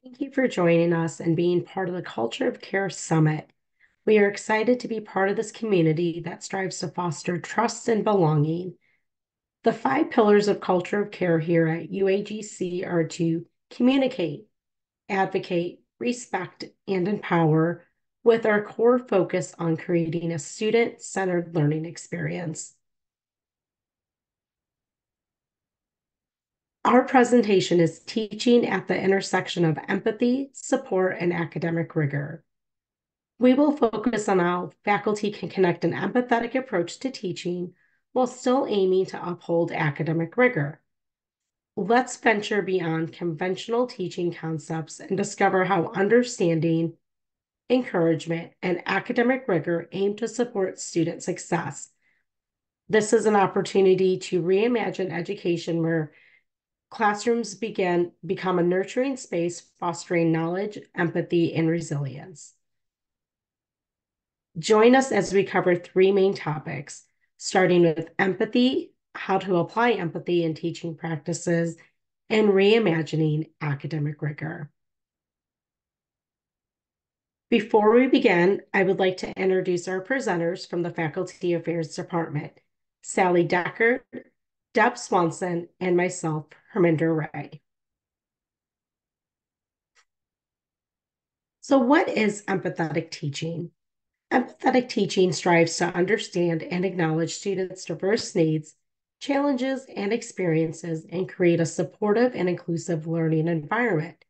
Thank you for joining us and being part of the Culture of Care Summit. We are excited to be part of this community that strives to foster trust and belonging. The 5 pillars of culture of care here at UAGC are to communicate, advocate, respect, and empower, with our core focus on creating a student-centered learning experience. Our presentation is Teaching at the Intersection of Empathy, Support, and Academic Rigor. We will focus on how faculty can connect an empathetic approach to teaching while still aiming to uphold academic rigor. Let's venture beyond conventional teaching concepts and discover how understanding, encouragement, and academic rigor aim to support student success. This is an opportunity to reimagine education where classrooms become a nurturing space, fostering knowledge, empathy, and resilience. Join us as we cover 3 main topics, starting with empathy, how to apply empathy in teaching practices, and reimagining academic rigor. Before we begin, I would like to introduce our presenters from the Faculty Affairs Department, Sally Decker, Deb Swanson, and myself, Herminder Ray. So what is empathetic teaching? Empathetic teaching strives to understand and acknowledge students' diverse needs, challenges, and experiences, and create a supportive and inclusive learning environment.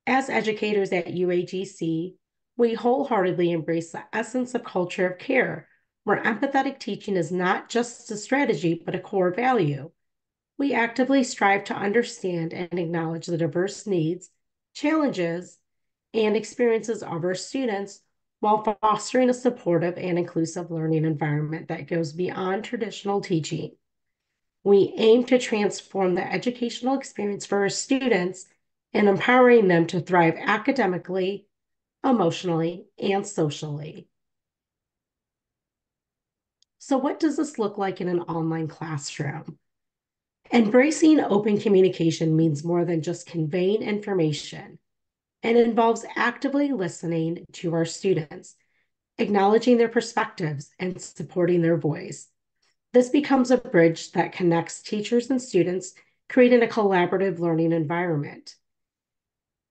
As educators at UAGC, we wholeheartedly embrace the essence of culture of care, where empathetic teaching is not just a strategy, but a core value. We actively strive to understand and acknowledge the diverse needs, challenges, and experiences of our students while fostering a supportive and inclusive learning environment that goes beyond traditional teaching. We aim to transform the educational experience for our students and empowering them to thrive academically, emotionally, and socially. So what does this look like in an online classroom? Embracing open communication means more than just conveying information, and involves actively listening to our students, acknowledging their perspectives, and supporting their voice. This becomes a bridge that connects teachers and students, creating a collaborative learning environment.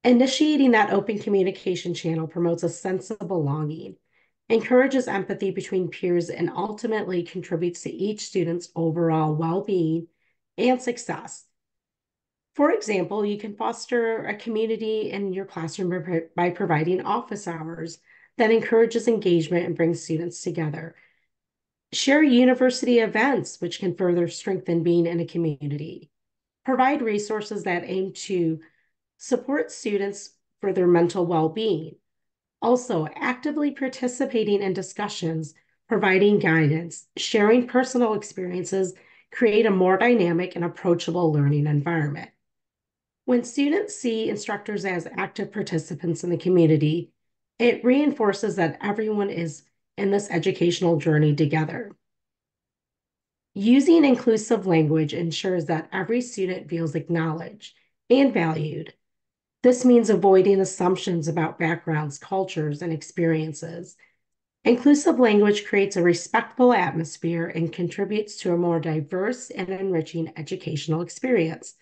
Initiating that open communication channel promotes a sense of belonging, encourages empathy between peers, and ultimately contributes to each student's overall well-being and success. For example, you can foster a community in your classroom by providing office hours that encourages engagement and brings students together. Share university events, which can further strengthen being in a community. Provide resources that aim to support students for their mental well-being. Also, actively participating in discussions, providing guidance, sharing personal experiences, create a more dynamic and approachable learning environment. When students see instructors as active participants in the community, it reinforces that everyone is in this educational journey together. Using inclusive language ensures that every student feels acknowledged and valued. This means avoiding assumptions about backgrounds, cultures, and experiences. Inclusive language creates a respectful atmosphere and contributes to a more diverse and enriching educational experience.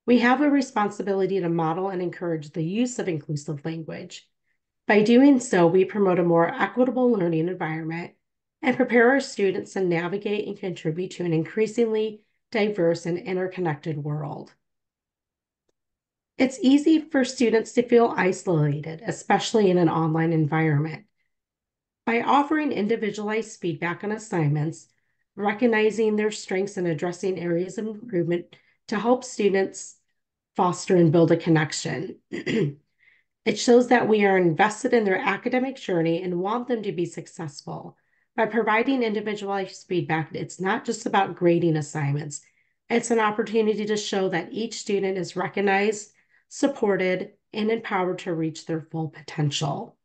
We have a responsibility to model and encourage the use of inclusive language. By doing so, we promote a more equitable learning environment and prepare our students to navigate and contribute to an increasingly diverse and interconnected world. It's easy for students to feel isolated, especially in an online environment. By offering individualized feedback on assignments, recognizing their strengths and addressing areas of improvement to help students foster and build a connection. It shows that we are invested in their academic journey and want them to be successful. By providing individualized feedback, it's not just about grading assignments. It's an opportunity to show that each student is recognized, supported, and empowered to reach their full potential.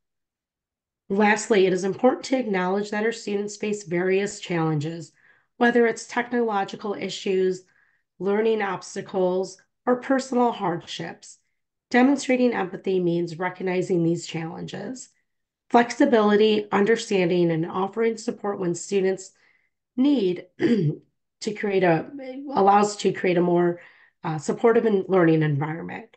Lastly, it is important to acknowledge that our students face various challenges, whether it's technological issues, learning obstacles, or personal hardships. Demonstrating empathy means recognizing these challenges. Flexibility, understanding, and offering support when students need to create a more supportive and learning environment.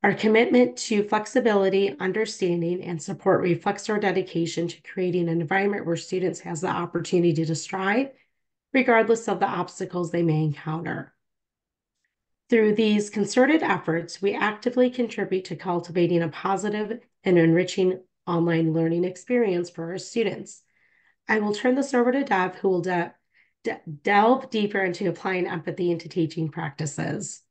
Our commitment to flexibility, understanding, and support reflects our dedication to creating an environment where students has the opportunity to strive, regardless of the obstacles they may encounter. Through these concerted efforts, we actively contribute to cultivating a positive and enriching online learning experience for our students. I will turn this over to Deb, who will delve deeper into applying empathy into teaching practices.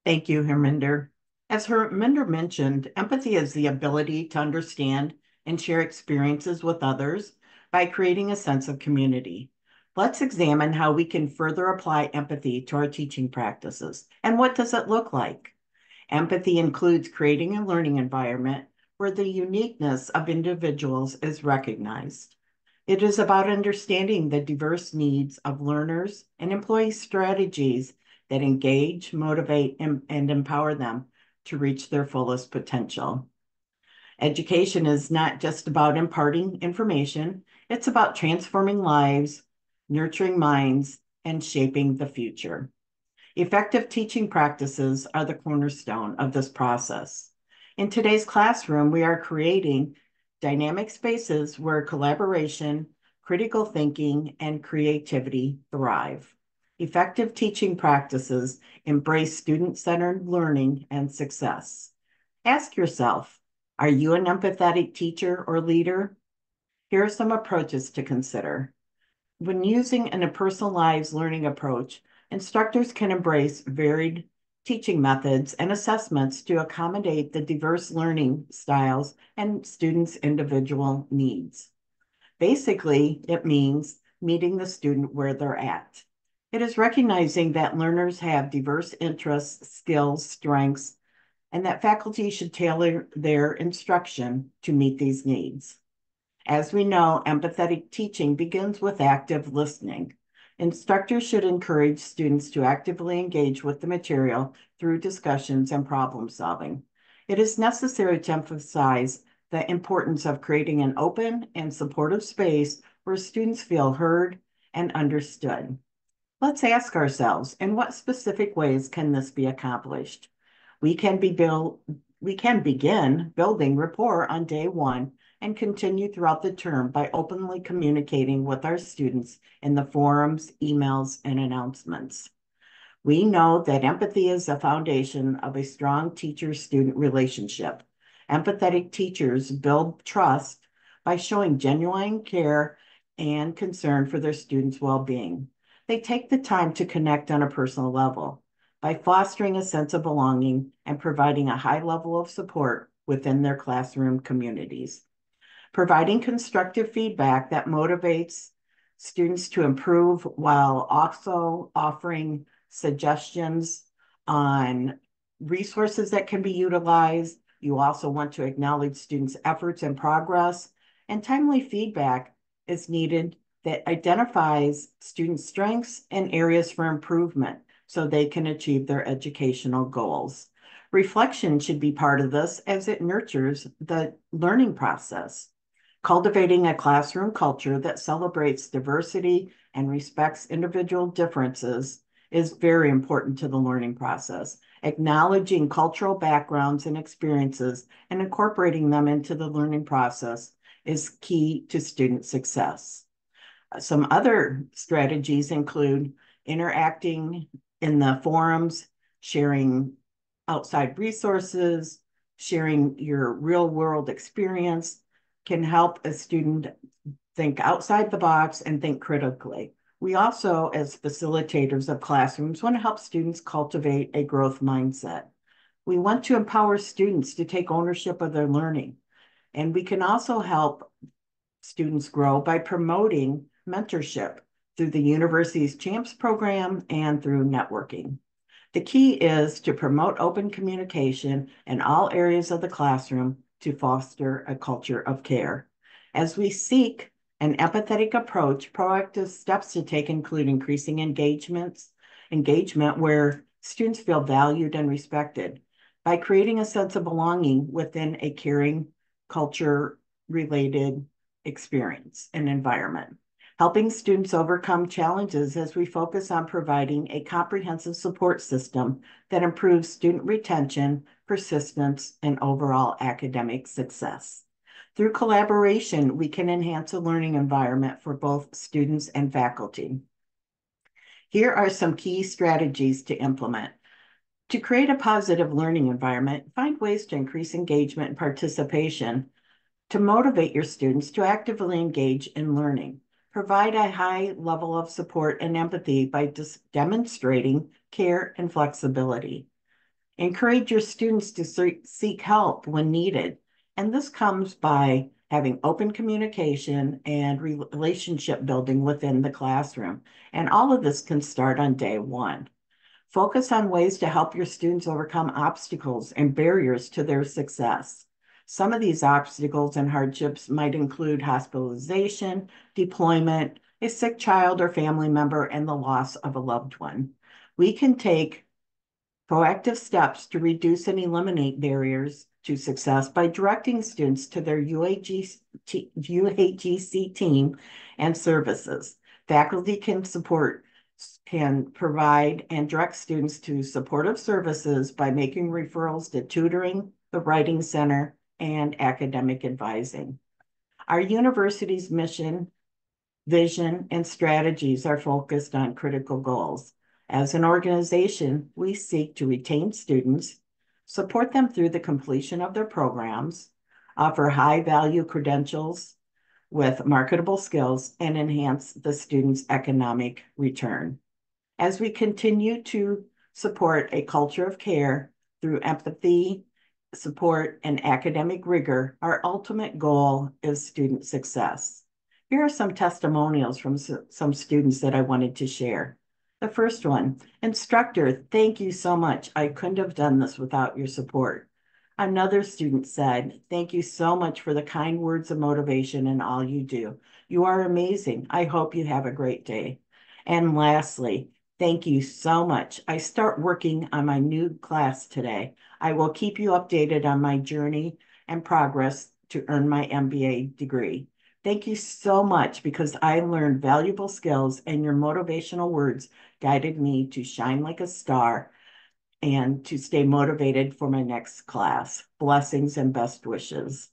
Thank you, Harminder. As Harminder mentioned, empathy is the ability to understand and share experiences with others by creating a sense of community. Let's examine how we can further apply empathy to our teaching practices. And what does it look like? Empathy includes creating a learning environment where the uniqueness of individuals is recognized. It is about understanding the diverse needs of learners and employing strategies that engage, motivate, and empower them to reach their fullest potential. Education is not just about imparting information, it's about transforming lives, nurturing minds, and shaping the future. Effective teaching practices are the cornerstone of this process. In today's classroom, we are creating dynamic spaces where collaboration, critical thinking, and creativity thrive. Effective teaching practices embrace student-centered learning and success. Ask yourself, are you an empathetic teacher or leader? Here are some approaches to consider. When using a personalized learning approach, instructors can embrace varied teaching methods and assessments to accommodate the diverse learning styles and students' individual needs. Basically, it means meeting the student where they're at. It is recognizing that learners have diverse interests, skills, strengths, and that faculty should tailor their instruction to meet these needs. As we know, empathetic teaching begins with active listening. Instructors should encourage students to actively engage with the material through discussions and problem solving. It is necessary to emphasize the importance of creating an open and supportive space where students feel heard and understood. Let's ask ourselves, in what specific ways can this be accomplished? We can begin building rapport on day one and continue throughout the term by openly communicating with our students in the forums, emails, and announcements. We know that empathy is the foundation of a strong teacher-student relationship. Empathetic teachers build trust by showing genuine care and concern for their students' well-being. They take the time to connect on a personal level by fostering a sense of belonging and providing a high level of support within their classroom communities. Providing constructive feedback that motivates students to improve while also offering suggestions on resources that can be utilized. You also want to acknowledge students' efforts and progress, and timely feedback is needed that identifies students' strengths and areas for improvement so they can achieve their educational goals. Reflection should be part of this as it nurtures the learning process. Cultivating a classroom culture that celebrates diversity and respects individual differences is very important to the learning process. Acknowledging cultural backgrounds and experiences and incorporating them into the learning process is key to student success. Some other strategies include interacting in the forums, sharing outside resources, sharing your real-world experience can help a student think outside the box and think critically. We also, as facilitators of classrooms, want to help students cultivate a growth mindset. We want to empower students to take ownership of their learning. And we can also help students grow by promoting mentorship through the university's CHAMPS program and through networking. The key is to promote open communication in all areas of the classroom to foster a culture of care. As we seek an empathetic approach, proactive steps to take include increasing engagement where students feel valued and respected. by creating a sense of belonging within a caring, culture-related experience and environment, helping students overcome challenges as we focus on providing a comprehensive support system that improves student retention, persistence, and overall academic success. Through collaboration, we can enhance a learning environment for both students and faculty. Here are some key strategies to implement. To create a positive learning environment, find ways to increase engagement and participation to motivate your students to actively engage in learning. Provide a high level of support and empathy by demonstrating care and flexibility. Encourage your students to seek help when needed. And this comes by having open communication and relationship building within the classroom. And all of this can start on day one. Focus on ways to help your students overcome obstacles and barriers to their success. Some of these obstacles and hardships might include hospitalization, deployment, a sick child or family member, and the loss of a loved one. We can take proactive steps to reduce and eliminate barriers to success by directing students to their UAGC team and services. Faculty can provide and direct students to supportive services by making referrals to tutoring, the Writing Center, and academic advising. Our university's mission, vision, and strategies are focused on critical goals. As an organization, we seek to retain students, support them through the completion of their programs, offer high-value credentials with marketable skills, and enhance the student's economic return. As we continue to support a culture of care through empathy, support, and academic rigor, our ultimate goal is student success. Here are some testimonials from some students that I wanted to share. The first one, instructor, thank you so much. I couldn't have done this without your support. Another student said, thank you so much for the kind words of motivation and all you do. You are amazing. I hope you have a great day. And lastly, thank you so much. I start working on my new class today. I will keep you updated on my journey and progress to earn my MBA degree. Thank you so much because I learned valuable skills and your motivational words guided me to shine like a star and to stay motivated for my next class. Blessings and best wishes.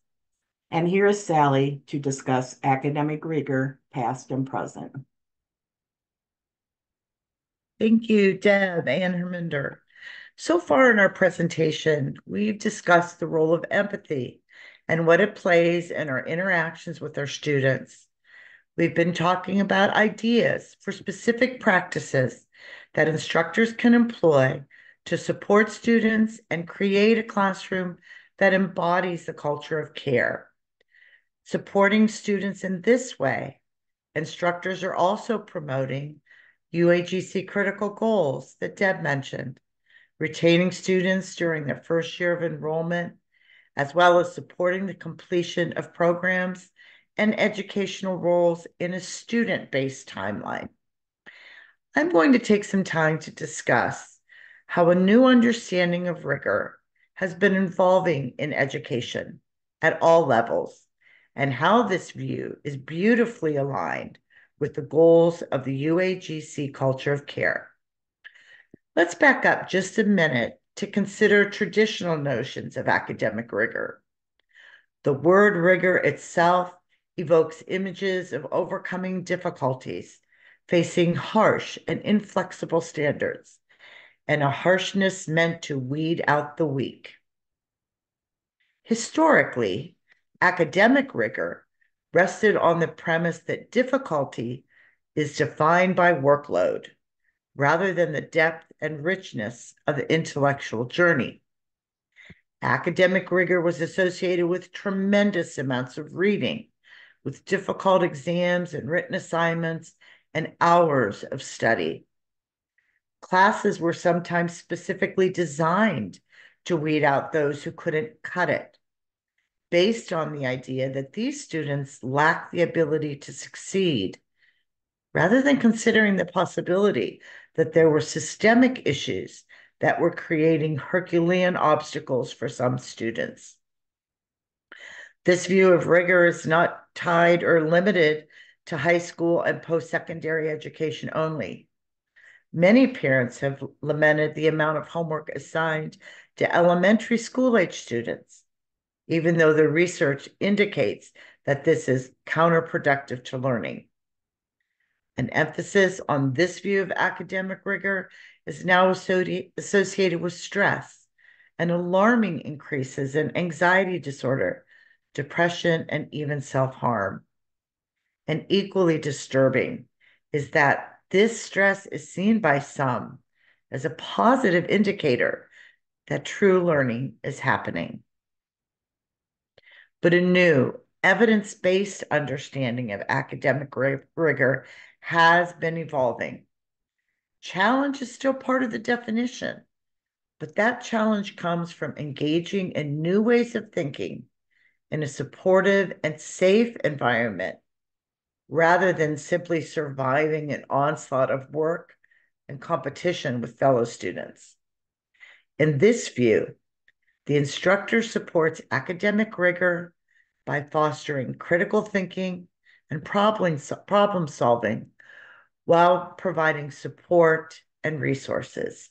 And here is Sally to discuss academic rigor, past and present. Thank you, Deb and Herminder. So far in our presentation, we've discussed the role of empathy and what it plays in our interactions with our students. We've been talking about ideas for specific practices that instructors can employ to support students and create a classroom that embodies the culture of care. Supporting students in this way, instructors are also promoting UAGC critical goals that Deb mentioned, retaining students during their first year of enrollment, as well as supporting the completion of programs and educational roles in a student-based timeline. I'm going to take some time to discuss how a new understanding of rigor has been evolving in education at all levels, and how this view is beautifully aligned with the goals of the UAGC culture of care. Let's back up just a minute to consider traditional notions of academic rigor. The word rigor itself evokes images of overcoming difficulties, facing harsh and inflexible standards, and a harshness meant to weed out the weak. Historically, academic rigor rested on the premise that difficulty is defined by workload, rather than the depth and richness of the intellectual journey. Academic rigor was associated with tremendous amounts of reading, with difficult exams and written assignments and hours of study. Classes were sometimes specifically designed to weed out those who couldn't cut it, based on the idea that these students lacked the ability to succeed, rather than considering the possibility that there were systemic issues that were creating Herculean obstacles for some students. This view of rigor is not tied or limited to high school and post-secondary education only. Many parents have lamented the amount of homework assigned to elementary school-age students, even though the research indicates that this is counterproductive to learning. An emphasis on this view of academic rigor is now associated with stress and alarming increases in anxiety disorder, depression, and even self-harm. And equally disturbing is that this stress is seen by some as a positive indicator that true learning is happening. But a new evidence-based understanding of academic rigor has been evolving. Challenge is still part of the definition, but that challenge comes from engaging in new ways of thinking in a supportive and safe environment rather than simply surviving an onslaught of work and competition with fellow students. In this view, the instructor supports academic rigor by fostering critical thinking and problem solving while providing support and resources.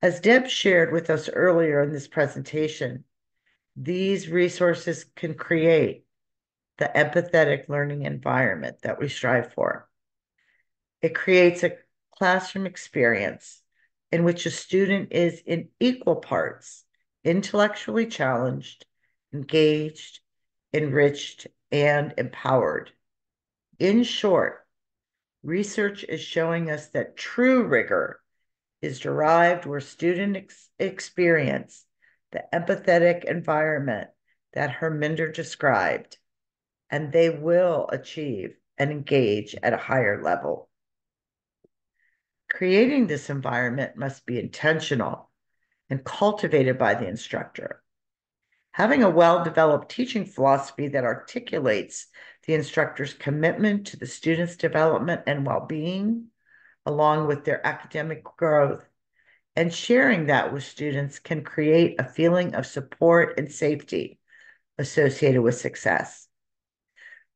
As Deb shared with us earlier in this presentation, these resources can create the empathetic learning environment that we strive for. It creates a classroom experience in which a student is in equal parts intellectually challenged, engaged, enriched, and empowered. In short, research is showing us that true rigor is derived where students experience the empathetic environment that Herminder described, and they will achieve and engage at a higher level. Creating this environment must be intentional and cultivated by the instructor. Having a well-developed teaching philosophy that articulates the instructor's commitment to the student's development and well-being, along with their academic growth, and sharing that with students can create a feeling of support and safety associated with success.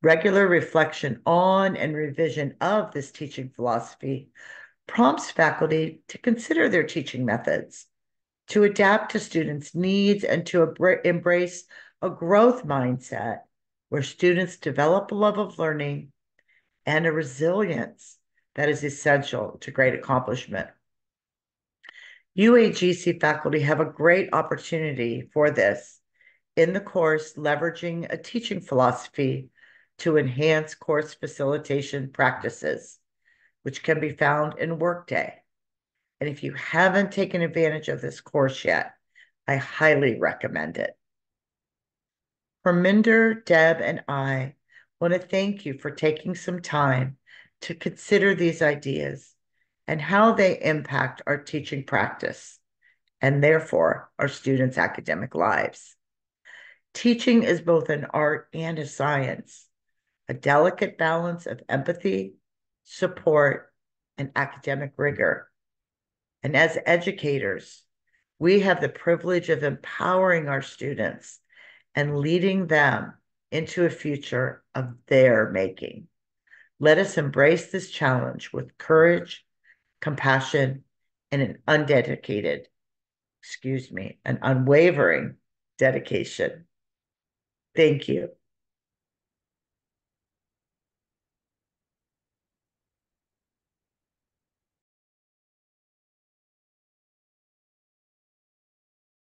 Regular reflection on and revision of this teaching philosophy prompts faculty to consider their teaching methods, to adapt to students' needs, and to embrace a growth mindset where students develop a love of learning and a resilience that is essential to great accomplishment. UAGC faculty have a great opportunity for this in the course leveraging a teaching philosophy to enhance course facilitation practices, which can be found in Workday. And if you haven't taken advantage of this course yet, I highly recommend it. Herminder, Deb, and I want to thank you for taking some time to consider these ideas and how they impact our teaching practice and therefore our students' academic lives. Teaching is both an art and a science, a delicate balance of empathy, support, and academic rigor. And as educators, we have the privilege of empowering our students and leading them into a future of their making. Let us embrace this challenge with courage, compassion, and an unwavering dedication. Thank you.